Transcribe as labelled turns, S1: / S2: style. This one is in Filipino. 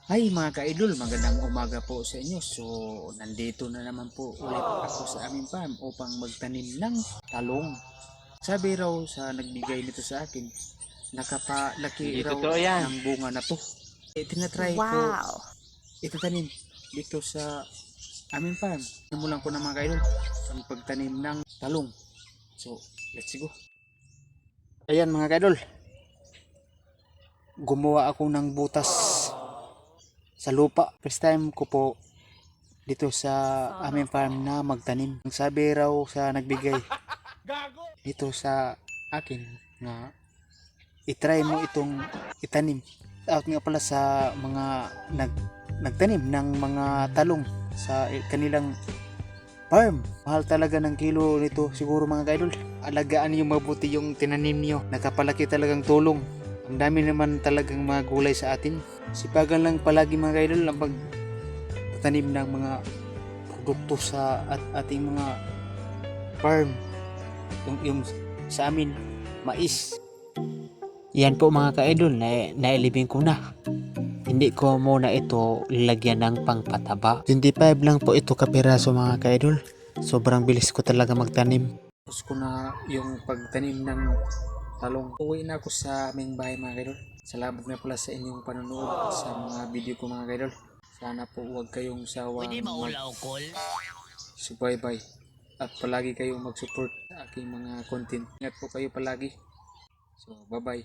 S1: Hi mga ka-idol, magandang umaga po sa inyo. So, nandito na naman po ulit ako sa aming farm upang magtanim ng talong. Sabi raw sa nagbigay nito sa akin, nakapalaki
S2: Hindi
S1: raw
S2: totoo yan.
S1: ng bunga na to. Tinatry ko
S3: Wow!
S1: itatanim dito sa aming farm. Simulan ko na mga ka-idol ang pagtanim ng talong. So, let's go. Ayan mga ka-idol, gumawa ako ng butas sa lupa. First time ko po dito sa aming farm na magtanim. Ang sabi raw sa nagbigay dito sa akin na itry mo itong itanim. Out nga pala sa mga nagtanim ng mga talong sa kanilang farm. Mahal talaga ng kilo nito siguro mga kaidol. Alagaan niyo mabuti yung tinanim niyo. Nakapalaki talagang tulong. Ang dami naman talagang mga gulay sa atin. Sipagan lang palagi mga kaidol ang pagtanim ng mga produkto sa ating mga farm. Yung sa amin, mais.
S4: Yan po mga ka-idol, nailibing ko na. Hindi ko muna ito lagyan ng pangpataba. 25 lang po ito kapiraso mga ka-idol. Sobrang bilis ko talaga magtanim.
S1: Tapos ko na yung pagtanim ng talong. Uwi na ako sa aming bahay mga kaidol. Salamat na pala sa inyong panonood sa mga video ko mga kaidol. Sana po huwag kayong sawang subaybay at palagi kayong mag-support sa aking mga content. Ingat po kayo palagi. So bye bye.